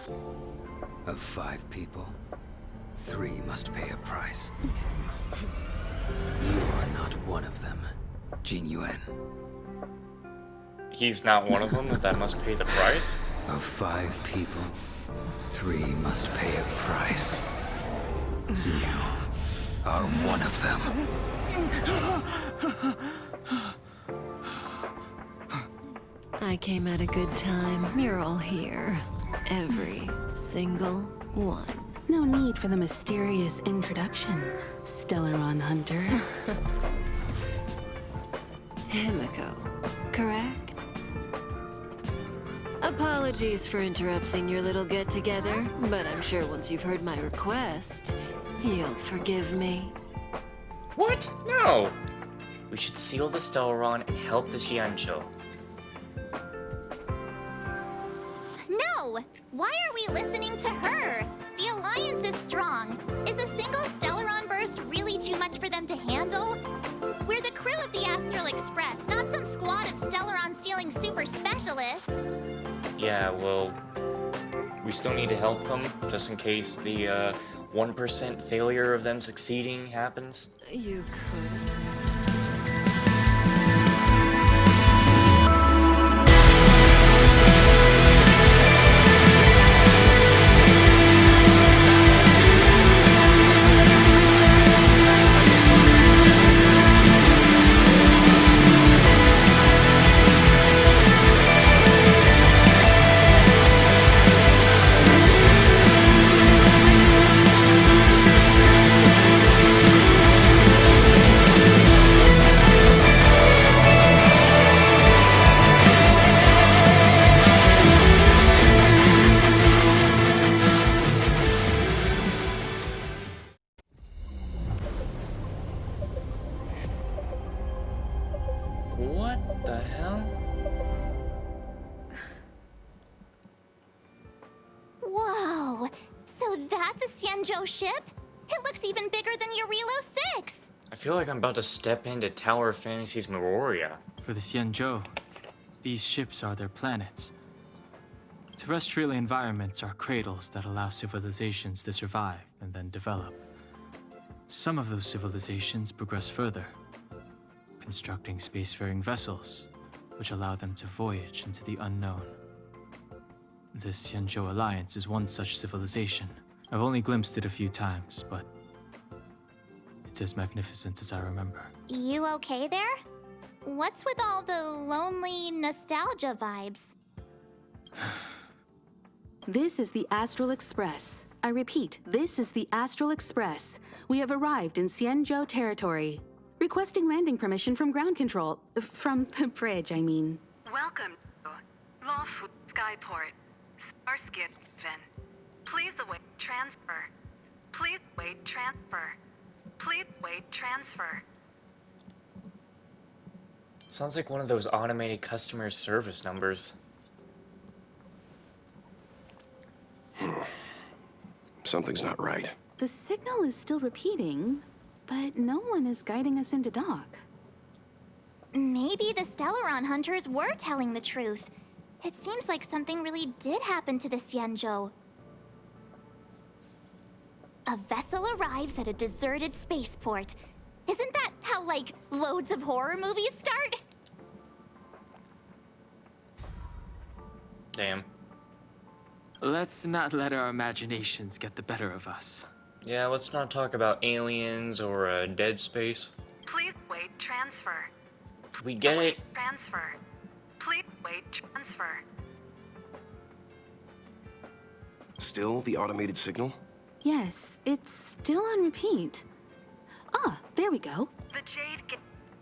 Of 5 people, 3 must pay a price. You are not one of them, Jin Yuan. He's not one of them that must pay the price? Of 5 people, 3 must pay a price. You are one of them. I came at a good time. You're all here. Every single one. No need for the mysterious introduction, Stellaron Hunter. Himiko, correct? Apologies for interrupting your little get-together, but I'm sure once you've heard my request, you'll forgive me. What? No! We should seal the Stellaron and help the Xianzhou. No! Why are we listening to her? The Alliance is strong. Is a single Stellaron burst really too much for them to handle? We're the crew of the Astral Express, not some squad of Stellaron-stealing super specialists. Yeah, well, we still need to help them, just in case the 1% failure of them succeeding happens. You could. What the hell? Whoa! So that's a Xianzhou ship? It looks even bigger than Eurilo 6! I feel like I'm about to step into Tower of Fantasy's Memoria. For the Xianzhou, these ships are their planets. Terrestrial environments are cradles that allow civilizations to survive and then develop. Some of those civilizations progress further, constructing spacefaring vessels, which allow them to voyage into the unknown. The Xianzhou Alliance is one such civilization. I've only glimpsed it a few times, but it's as magnificent as I remember. You okay there? What's with all the lonely nostalgia vibes? This is the Astral Express. I repeat, this is the Astral Express. We have arrived in Xianzhou territory. Requesting landing permission from ground control. From the bridge, I mean. Welcome to Lawful Skyport. Starsky Vin. Please await transfer. Please wait transfer. Please wait transfer. Sounds like one of those automated customer service numbers. Something's not right. The signal is still repeating, but no one is guiding us into dock. Maybe the Stellaron hunters were telling the truth. It seems like something really did happen to the Xianzhou. A vessel arrives at a deserted spaceport. Isn't that how, like, loads of horror movies start? Damn. Let's not let our imaginations get the better of us. Yeah, let's not talk about aliens or Dead Space. Please wait transfer. We get it. Transfer. Please wait transfer. Still the automated signal? Yes, it's still on repeat. Ah, there we go. The Jade Gate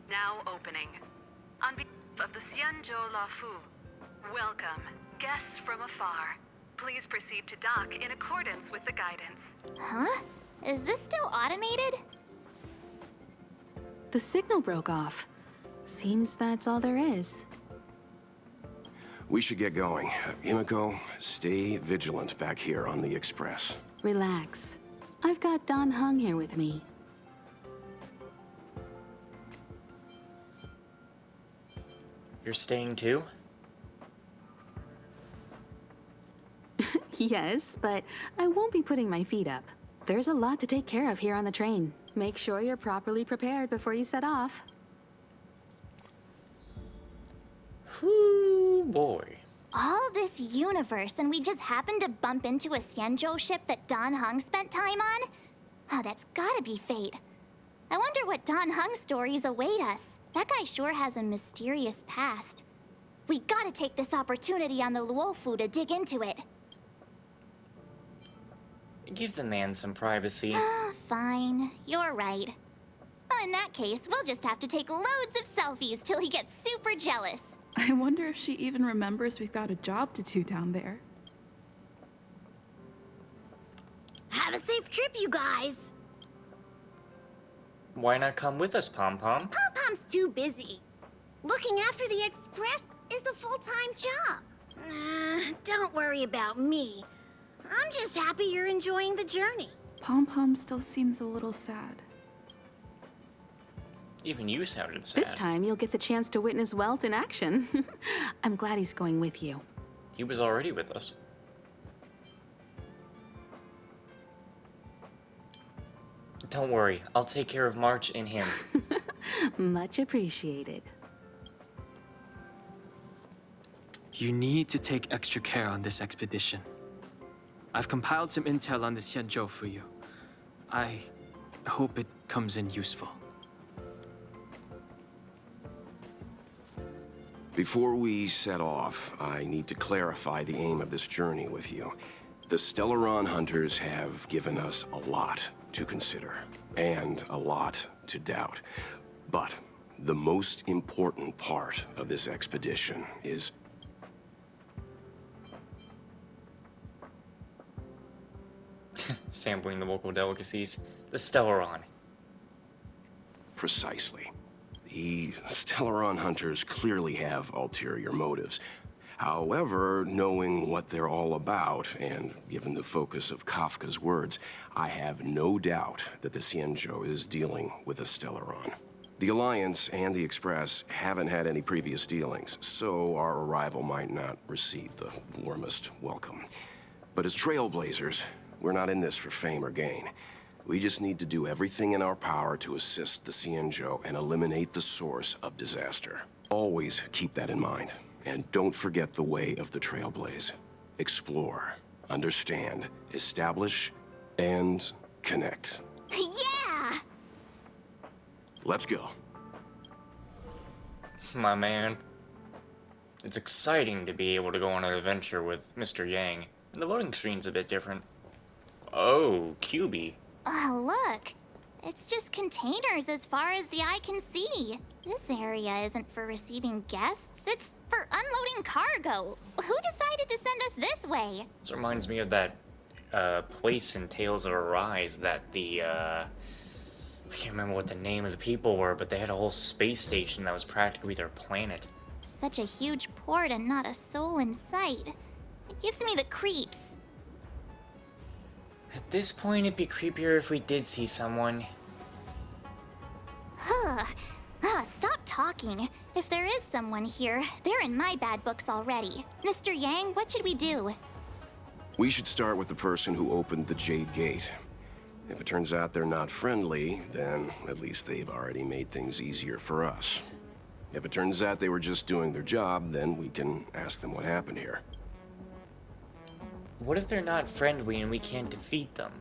now opening. On behalf of the Xianzhou Lafu, welcome, guests from afar. Please proceed to dock in accordance with the guidance. Huh? Is this still automated? The signal broke off. Seems that's all there is. We should get going. Himiko, stay vigilant back here on the Express. Relax. I've got Don Hung here with me. You're staying too? Yes, but I won't be putting my feet up. There's a lot to take care of here on the train. Make sure you're properly prepared before you set off. Whoo boy. All this universe, and we just happened to bump into a Xianzhou ship that Don Hung spent time on? Oh, that's gotta be fate. I wonder what Don Hung's stories await us. That guy sure has a mysterious past. We gotta take this opportunity on the Luofu to dig into it. Give the man some privacy. Fine, you're right. Well, in that case, we'll just have to take loads of selfies till he gets super jealous. I wonder if she even remembers we've got a job to do down there. Have a safe trip, you guys. Why not come with us, Pom Pom? Pom-Pom's too busy. Looking after the Express is a full-time job. Don't worry about me. I'm just happy you're enjoying the journey. Pom-Pom still seems a little sad. Even you sounded sad. This time you'll get the chance to witness Welt in action. I'm glad he's going with you. He was already with us. Don't worry, I'll take care of March and him. Much appreciated. You need to take extra care on this expedition. I've compiled some intel on the Xianzhou for you. I hope it comes in useful. Before we set off, I need to clarify the aim of this journey with you. The Stellaron hunters have given us a lot to consider, and a lot to doubt. But the most important part of this expedition is... Sampling the local delicacies. The Stellaron. Precisely. The Stellaron hunters clearly have ulterior motives. However, knowing what they're all about, and given the focus of Kafka's words, I have no doubt that the Xianzhou is dealing with a Stellaron. The Alliance and the Express haven't had any previous dealings, so our arrival might not receive the warmest welcome. But as trailblazers, we're not in this for fame or gain. We just need to do everything in our power to assist the Xianzhou and eliminate the source of disaster. Always keep that in mind. And don't forget the way of the Trailblaze. Explore, understand, establish, and connect. Yeah! Let's go. My man. It's exciting to be able to go on an adventure with Mr. Yang. And the voting screen's a bit different. Oh, QB. Oh, look. It's just containers as far as the eye can see. This area isn't for receiving guests, it's for unloading cargo. Who decided to send us this way? This reminds me of that place in Tales of Arise that I can't remember what the name of the people were, but they had a whole space station that was practically their planet. Such a huge port and not a soul in sight. It gives me the creeps. At this point, it'd be creepier if we did see someone. Stop talking. If there is someone here, they're in my bad books already. Mr. Yang, what should we do? We should start with the person who opened the Jade Gate. If it turns out they're not friendly, then at least they've already made things easier for us. If it turns out they were just doing their job, then we can ask them what happened here. What if they're not friendly and we can't defeat them?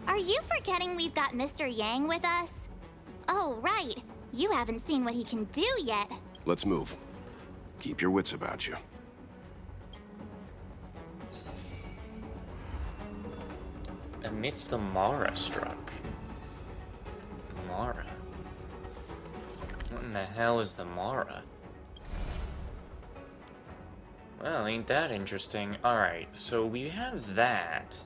Are you forgetting we've got Mr. Yang with us? Oh, right. You haven't seen what he can do yet. Let's move. Keep your wits about you. Amidst the Mara struck. Mara? What in the hell is the Mara? Well, ain't that interesting. Alright, so we have that.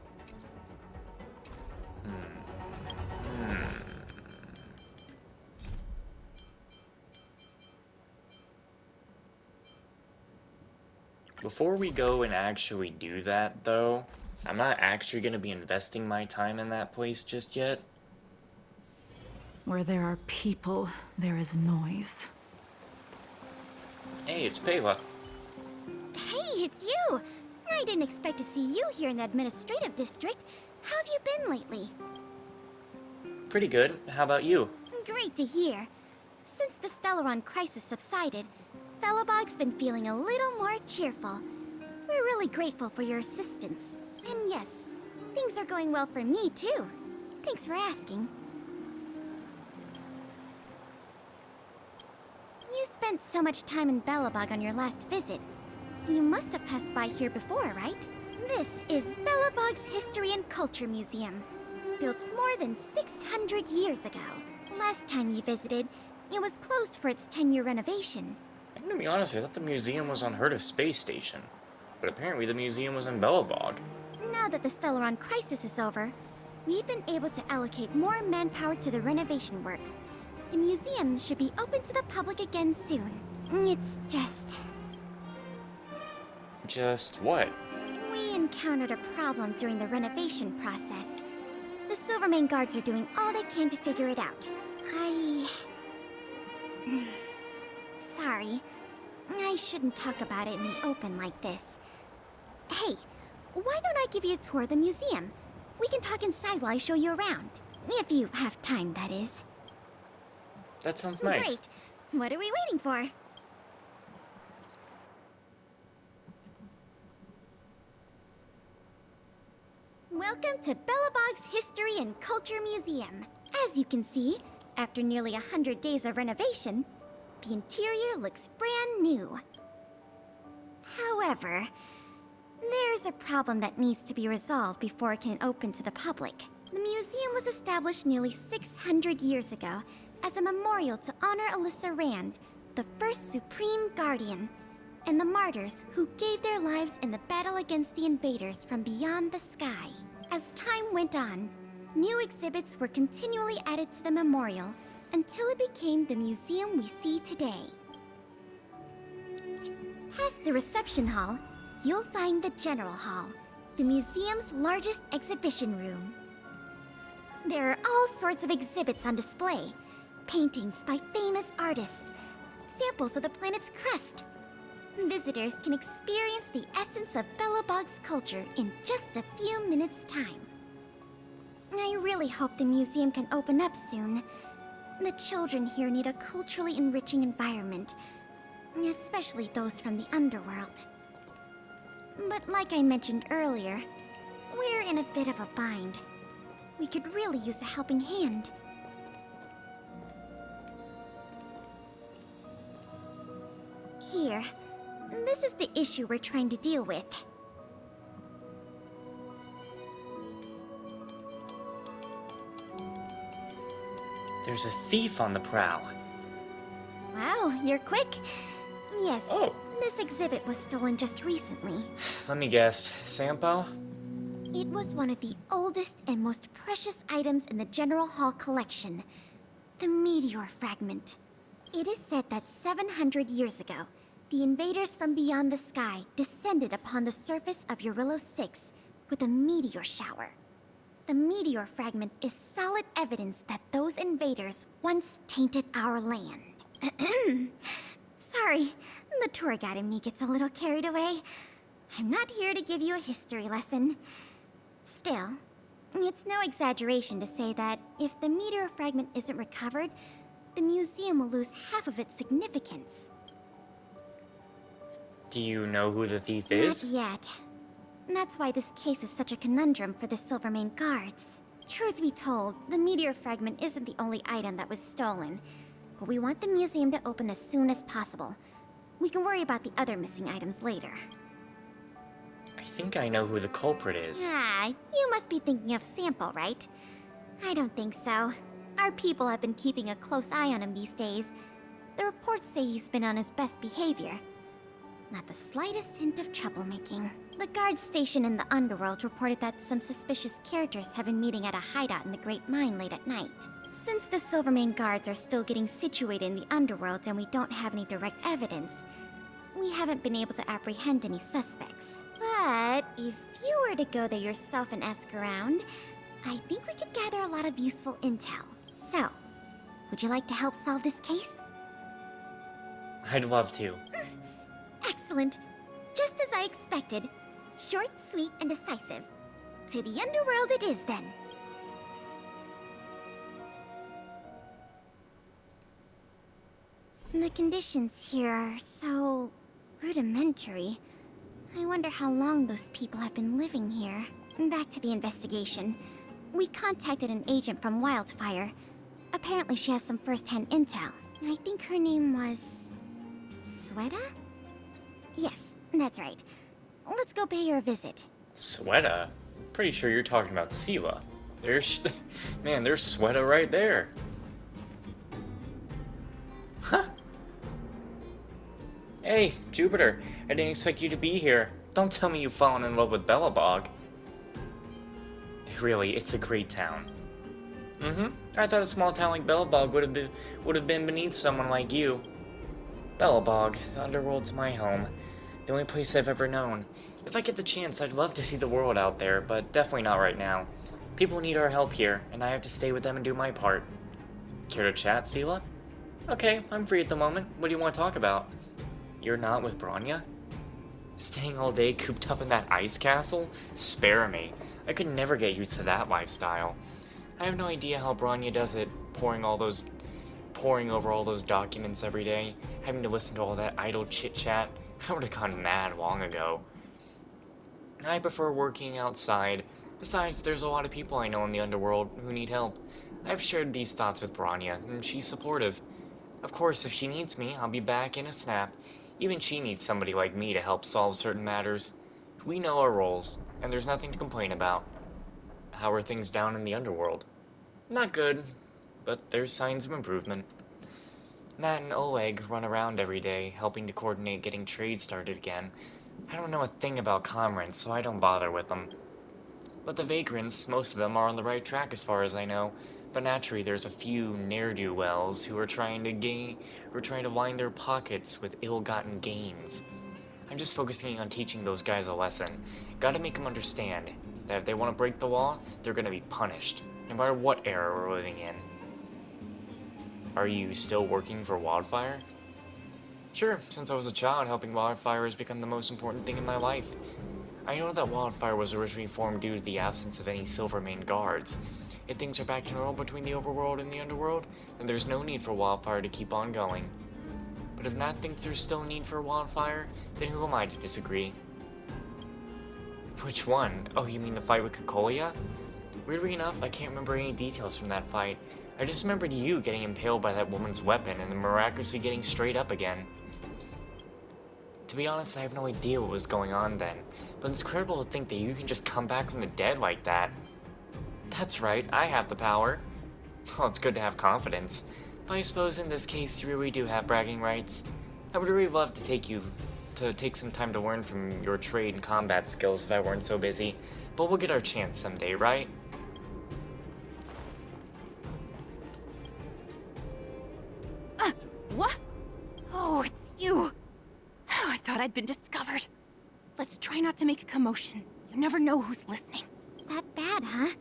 Before we go and actually do that, though, I'm not actually going to be investing my time in that place just yet. Where there are people, there is noise. Hey, it's Pela. Hey, it's you! I didn't expect to see you here in the administrative district. How have you been lately? Pretty good. How about you? Great to hear. Since the Stellaron crisis subsided, Belobog's been feeling a little more cheerful. We're really grateful for your assistance. And yes, things are going well for me too. Thanks for asking. You spent so much time in Belobog on your last visit. You must have passed by here before, right? This is Belobog's History and Culture Museum, built more than 600 years ago. Last time you visited, it was closed for its 10-year renovation. I'm gonna be honest, I thought the museum was on Herta Space Station. But apparently the museum was in Belobog. Now that the Stellaron crisis is over, we've been able to allocate more manpower to the renovation works. The museum should be open to the public again soon. It's just... Just what? We encountered a problem during the renovation process. The Silvermane guards are doing all they can to figure it out. Sorry. I shouldn't talk about it in the open like this. Hey, why don't I give you a tour of the museum? We can talk inside while I show you around. If you have time, that is. That sounds nice. Great. What are we waiting for? Welcome to Belobog's History and Culture Museum. As you can see, after nearly 100 days of renovation, the interior looks brand new. However, there's a problem that needs to be resolved before it can open to the public. The museum was established nearly 600 years ago as a memorial to honor Alyssa Rand, the first Supreme Guardian, and the martyrs who gave their lives in the battle against the invaders from beyond the sky. As time went on, new exhibits were continually added to the memorial until it became the museum we see today. Past the reception hall, you'll find the General Hall, the museum's largest exhibition room. There are all sorts of exhibits on display. Paintings by famous artists, samples of the planet's crust. Visitors can experience the essence of Belobog's culture in just a few minutes' time. I really hope the museum can open up soon. The children here need a culturally enriching environment, especially those from the underworld. But like I mentioned earlier, we're in a bit of a bind. We could really use a helping hand. Here, this is the issue we're trying to deal with. There's a thief on the prowl. Wow, you're quick. Yes, Oh. this exhibit was stolen just recently. Let me guess. Sampo? It was one of the oldest and most precious items in the General Hall collection. The meteor fragment. It is said that 700 years ago, the invaders from beyond the sky descended upon the surface of Eurillo 6 with a meteor shower. The meteor fragment is solid evidence that those invaders once tainted our land. Sorry, the tour guide in me gets a little carried away. I'm not here to give you a history lesson. Still, it's no exaggeration to say that if the meteor fragment isn't recovered, the museum will lose half of its significance. Do you know who the thief is? Not yet. That's why this case is such a conundrum for the Silvermane guards. Truth be told, the meteor fragment isn't the only item that was stolen, but we want the museum to open as soon as possible. We can worry about the other missing items later. I think I know who the culprit is. Ah, you must be thinking of Sampo, right? I don't think so. Our people have been keeping a close eye on him these days. The reports say he's been on his best behavior. Not the slightest hint of troublemaking. The guard station in the underworld reported that some suspicious characters have been meeting at a hideout in the Great Mine late at night. Since the Silvermane guards are still getting situated in the underworld and we don't have any direct evidence, we haven't been able to apprehend any suspects. But if you were to go there yourself and ask around, I think we could gather a lot of useful intel. So, would you like to help solve this case? I'd love to. Excellent. Just as I expected. Short, sweet, and decisive. To the underworld it is, then. The conditions here are so rudimentary. I wonder how long those people have been living here. Back to the investigation. We contacted an agent from Wildfire. Apparently she has some first-hand intel. I think her name was... Sweta? Yes, that's right. Let's go pay her a visit. Sweta? Pretty sure you're talking about Sela. Man, there's Sweta right there. Huh? Hey, Jupiter, I didn't expect you to be here. Don't tell me you've fallen in love with Belobog. Really, it's a great town. I thought a small town like Belobog would have been beneath someone like you. Belobog, the underworld's my home. The only place I've ever known. If I get the chance, I'd love to see the world out there, but definitely not right now. People need our help here, and I have to stay with them and do my part. Care to chat, Sela? Okay, I'm free at the moment. What do you want to talk about? You're not with Bronya? Staying all day cooped up in that ice castle? Spare me. I could never get used to that lifestyle. I have no idea how Bronya does it, poring over all those documents every day, having to listen to all that idle chit-chat. I would have gone mad long ago. I prefer working outside. Besides, there's a lot of people I know in the underworld who need help. I've shared these thoughts with Bronya, and she's supportive. Of course, if she needs me, I'll be back in a snap. Even she needs somebody like me to help solve certain matters. We know our roles, and there's nothing to complain about. How are things down in the underworld? Not good, but there's signs of improvement. Nat and Oleg run around every day, helping to coordinate getting trade started again. I don't know a thing about comrades, so I don't bother with them. But the vagrants, most of them are on the right track as far as I know. But naturally, there's a few ne'er-do-wells who are trying to line their pockets with ill-gotten gains. I'm just focusing on teaching those guys a lesson. Gotta make them understand that if they want to break the law, they're gonna be punished, no matter what era we're living in. Are you still working for Wildfire? Sure, since I was a child, helping Wildfire has become the most important thing in my life. I know that Wildfire was originally formed due to the absence of any Silvermane guards. If things are back to normal between the overworld and the underworld, then there's no need for Wildfire to keep on going. But if Nat thinks there's still a need for Wildfire, then who am I to disagree? Which one? Oh, you mean the fight with Kokolia? Weirdly enough, I can't remember any details from that fight. I just remembered you getting impaled by that woman's weapon and then miraculously getting straight up again. To be honest, I have no idea what was going on then, but it's incredible to think that you can just come back from the dead like that. That's right, I have the power. Well, it's good to have confidence, but I suppose in this case you really do have bragging rights. I would really love to take some time to learn from your trade and combat skills if I weren't so busy, but we'll get our chance someday, right? What? Oh, it's you. I thought I'd been discovered. Let's try not to make a commotion. You never know who's listening. That bad, huh?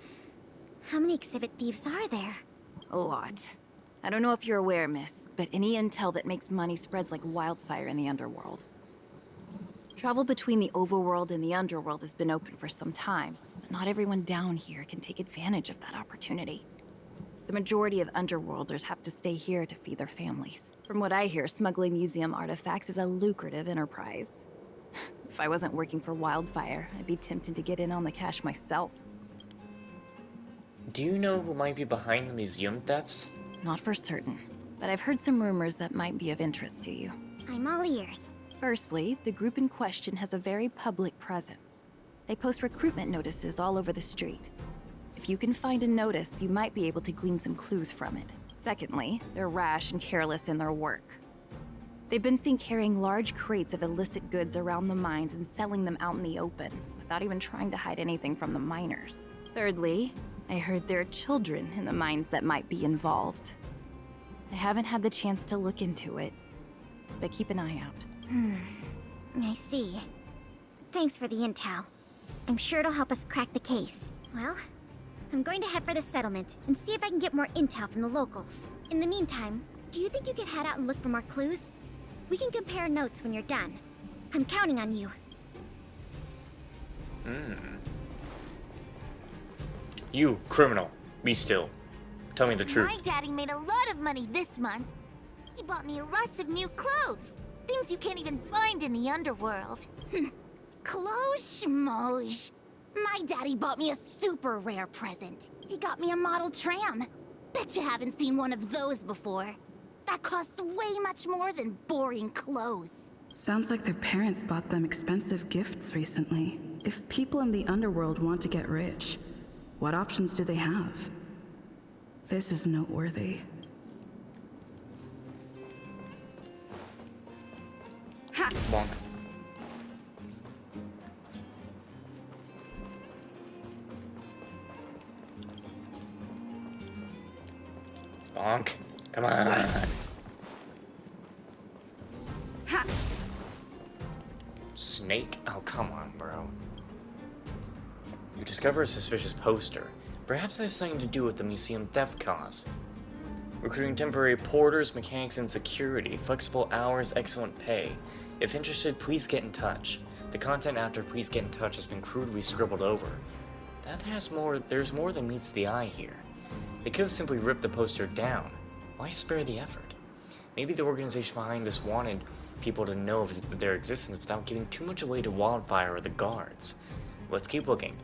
How many exhibit thieves are there? A lot. I don't know if you're aware, miss, but any intel that makes money spreads like wildfire in the underworld. Travel between the overworld and the underworld has been open for some time, but not everyone down here can take advantage of that opportunity. The majority of underworlders have to stay here to feed their families. From what I hear, smuggling museum artifacts is a lucrative enterprise. If I wasn't working for Wildfire, I'd be tempted to get in on the cash myself. Do you know who might be behind the museum thefts? Not for certain, but I've heard some rumors that might be of interest to you. I'm all ears. Firstly, the group in question has a very public presence. They post recruitment notices all over the street. If you can find a notice, you might be able to glean some clues from it. Secondly, they're rash and careless in their work. They've been seen carrying large crates of illicit goods around the mines and selling them out in the open, without even trying to hide anything from the miners. Thirdly, I heard there are children in the mines that might be involved. I haven't had the chance to look into it, but keep an eye out. I see. Thanks for the intel. I'm sure it'll help us crack the case. Well, I'm going to head for the settlement and see if I can get more intel from the locals. In the meantime, do you think you could head out and look for more clues? We can compare notes when you're done. I'm counting on you. You, criminal, be still. Tell me the truth. My daddy made a lot of money this month. He bought me lots of new clothes. Things you can't even find in the underworld. Clothes schmoes. My daddy bought me a super rare present. He got me a model tram. Bet you haven't seen one of those before. That costs way much more than boring clothes. Sounds like their parents bought them expensive gifts recently. If people in the underworld want to get rich, what options do they have? This is noteworthy. Bonk. Bonk. Come on. Snake? Oh, come on, bro. You discover a suspicious poster. Perhaps it has something to do with the museum theft cause. Recruiting temporary porters, mechanics, and security. Flexible hours, excellent pay. If interested, please get in touch. The content after please get in touch has been crudely scribbled over. There's more than meets the eye here. They could have simply ripped the poster down. Why spare the effort? Maybe the organization behind this wanted people to know of their existence without giving too much away to Wildfire or the guards. Let's keep looking.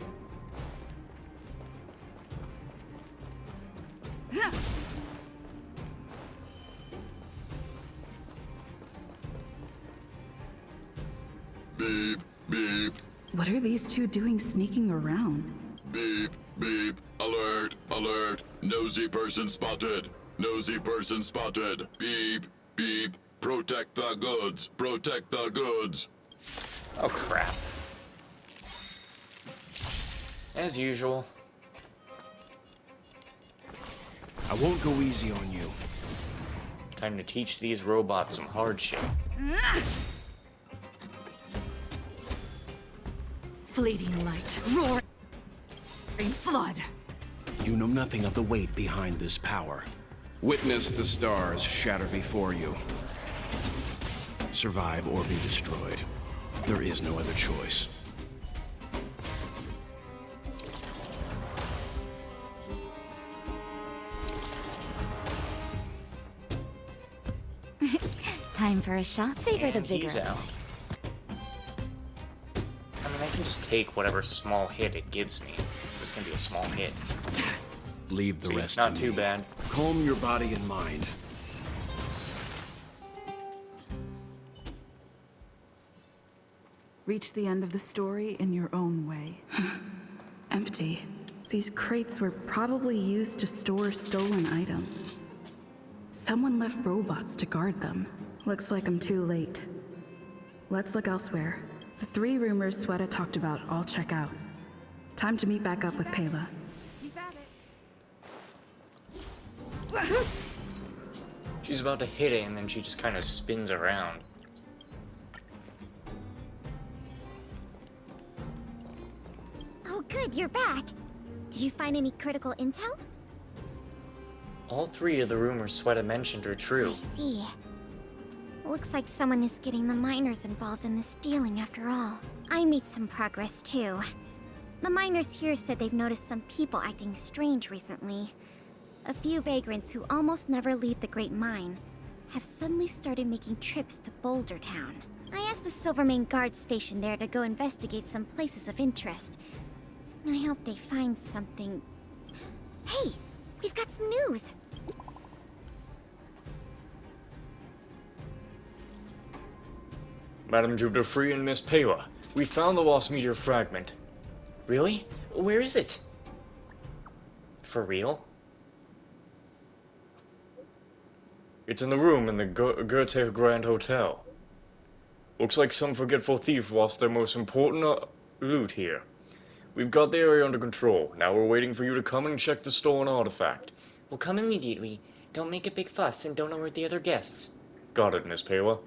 Beep, beep. What are these two doing sneaking around? Beep, beep. Alert, alert. Nosy person spotted. Nosy person spotted. Beep, beep. Protect the goods. Protect the goods. Oh crap. As usual. I won't go easy on you. Time to teach these robots some hardship. Fleeting light, roaring flood. You know nothing of the weight behind this power. Witness the stars shatter before you. Survive or be destroyed. There is no other choice. Time for a shot. Savor the And he's vigor. out. I mean, I can just take whatever small hit it gives me. This is gonna be a small hit. Leave the See, rest not to too me. bad. Calm your body and mind. Reach the end of the story in your own way. Empty. These crates were probably used to store stolen items. Someone left robots to guard them. Looks like I'm too late. Let's look elsewhere. The 3 rumors Sweta talked about all check out. Time to meet back up with Pela. She's about to hit it and then she just kind of spins around. Oh, good, you're back. Did you find any critical intel? All 3 of the rumors Sweta mentioned are true. I see. Looks like someone is getting the miners involved in this stealing after all. I made some progress too. The miners here said they've noticed some people acting strange recently. A few vagrants who almost never leave the Great Mine have suddenly started making trips to Boulder Town. I asked the Silvermane guard station there to go investigate some places of interest. I hope they find something. Hey, we've got some news. Madam Jupiter Free and Miss Pela, we found the lost meteor fragment. Really? Where is it? For real? It's in the room in the Goethe Grand Hotel. Looks like some forgetful thief lost their most important loot here. We've got the area under control. Now we're waiting for you to come and check the stolen artifact. We'll come immediately. Don't make a big fuss and don't alert the other guests. Got it, Miss Pela.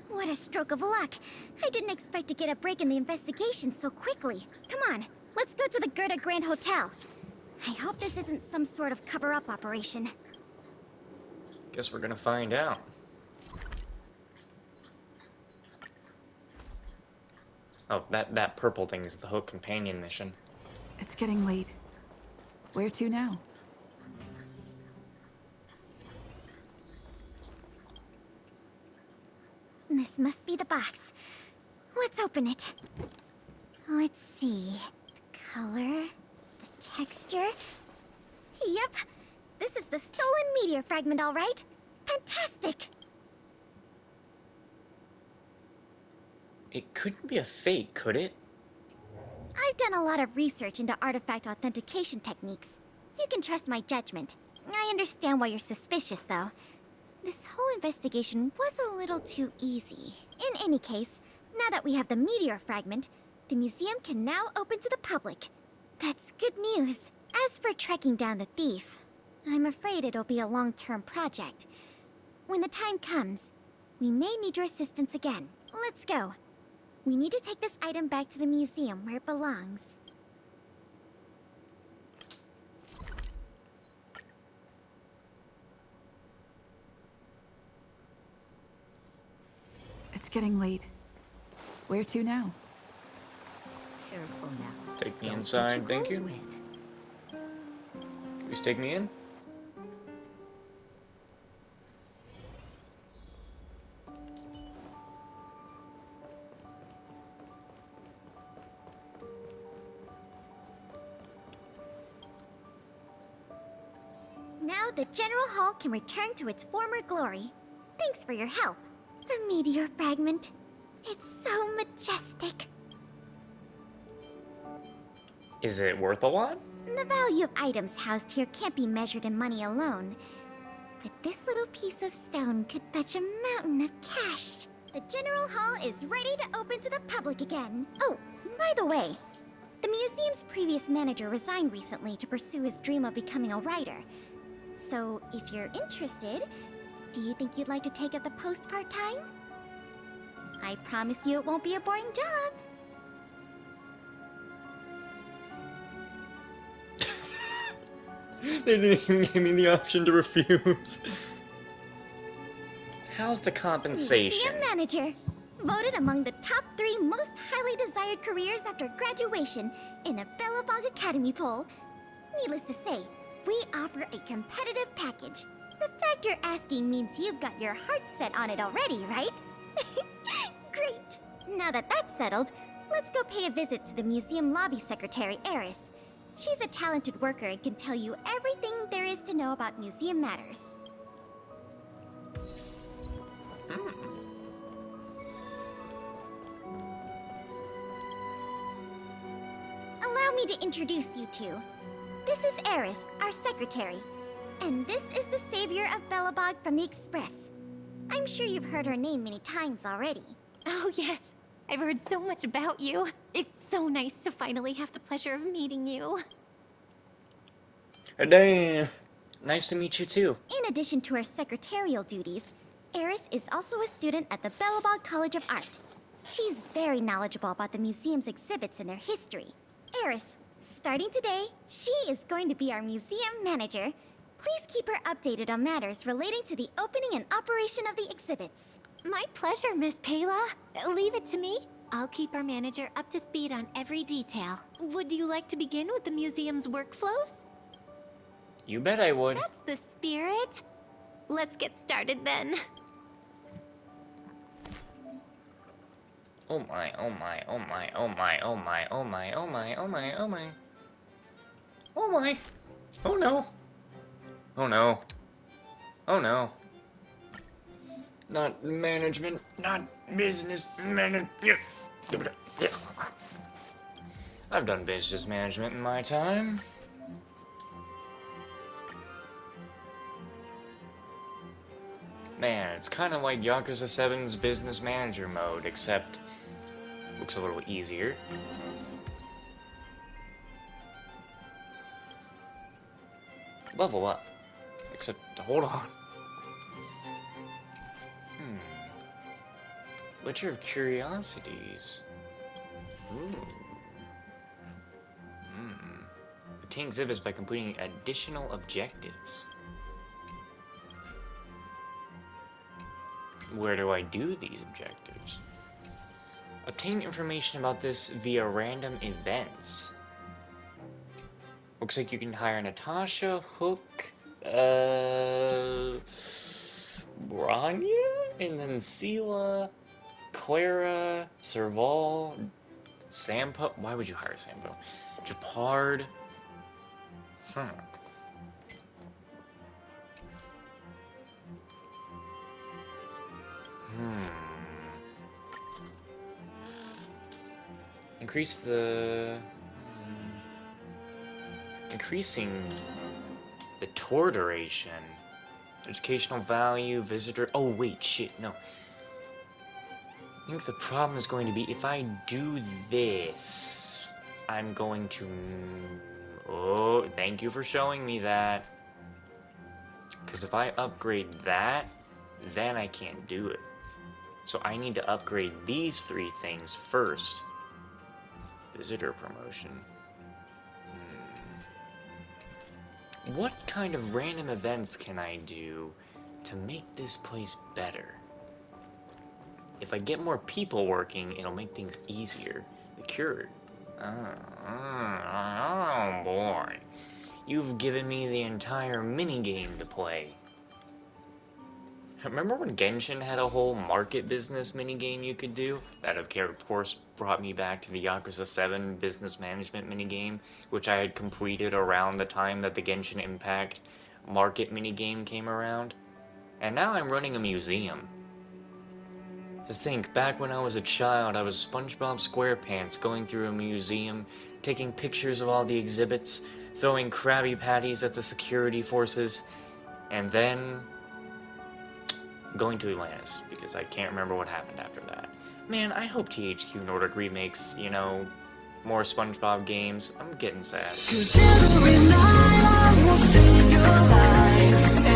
What a stroke of luck. I didn't expect to get a break in the investigation so quickly. Come on, let's go to the Goethe Grand Hotel. I hope this isn't some sort of cover-up operation. Guess we're gonna find out. Oh, that purple thing is the Hook companion mission. It's getting late. Where to now? This must be the box. Let's open it. Let's see. The color, the texture. Yep, this is the stolen meteor fragment, all right. Fantastic! It couldn't be a fake, could it? I've done a lot of research into artifact authentication techniques. You can trust my judgment. I understand why you're suspicious, though. This whole investigation was a little too easy. In any case, now that we have the meteor fragment, the museum can now open to the public. That's good news. As for tracking down the thief, I'm afraid it'll be a long-term project. When the time comes, we may need your assistance again. Let's go. We need to take this item back to the museum where it belongs. It's getting late. Where to now? Careful now. Take me Don't inside, get thank your you. clothes wet. Please take me in. Now the General Hall can return to its former glory. Thanks for your help. The meteor fragment. It's so majestic. Is it worth a lot? The value of items housed here can't be measured in money alone. But this little piece of stone could fetch a mountain of cash. The General Hall is ready to open to the public again. Oh, by the way, the museum's previous manager resigned recently to pursue his dream of becoming a writer. So, if you're interested, do you think you'd like to take up the post part-time? I promise you it won't be a boring job. They didn't even give me the option to refuse. How's the compensation? Museum manager. Voted among the top 3 most highly desired careers after graduation in a Belobog Academy poll. Needless to say, we offer a competitive package. The fact you're asking means you've got your heart set on it already, right? Great! Now that that's settled, let's go pay a visit to the museum lobby secretary, Eris. She's a talented worker and can tell you everything there is to know about museum matters. Allow me to introduce you two. This is Eris, our secretary. And this is the savior of Belobog from the Express. I'm sure you've heard her name many times already. Oh, yes. I've heard so much about you. It's so nice to finally have the pleasure of meeting you. Damn. Nice to meet you too. In addition to her secretarial duties, Eris is also a student at the Belobog College of Art. She's very knowledgeable about the museum's exhibits and their history. Eris, starting today, she is going to be our museum manager. Please keep her updated on matters relating to the opening and operation of the exhibits. My pleasure, Miss Payla. Leave it to me. I'll keep our manager up to speed on every detail. Would you like to begin with the museum's workflows? You bet I would. That's the spirit. Let's get started then. Oh my, oh my, oh my, oh my, oh my, oh my, oh my, oh my, oh my. Oh my. Oh no. Oh no. Oh no. Not management, not business management. I've done business management in my time. Man, it's kind of like Yakuza 7's business manager mode, except looks a little easier. Level up. Except, hold on. Ledger of Curiosities. Ooh. Obtain exhibits by completing additional objectives. Where do I do these objectives? Obtain information about this via random events. Looks like you can hire Natasha, Hook, Branya, and then Sela, Clara, Serval, Sampo. Why would you hire Sampo? Japard. Increase the... Increasing the tour duration. Educational value, visitor... Oh, wait, shit, no. I think the problem is going to be if I do this, I'm going to... Oh, thank you for showing me that. Because if I upgrade that, then I can't do it. So I need to upgrade these 3 things first. Visitor promotion. What kind of random events can I do to make this place better? If I get more people working, it'll make things easier. The cure. Oh boy. You've given me the entire minigame to play. Remember when Genshin had a whole market business minigame you could do? That, of course, brought me back to the Yakuza 7 business management minigame, which I had completed around the time that the Genshin Impact market minigame came around. And now I'm running a museum. To think, back when I was a child, I was SpongeBob SquarePants going through a museum, taking pictures of all the exhibits, throwing Krabby Patties at the security forces, and then going to Atlantis, because I can't remember what happened after that. Man, I hope THQ Nordic remakes, you know, more SpongeBob games. I'm getting sad. 'Cause every night I will save your life.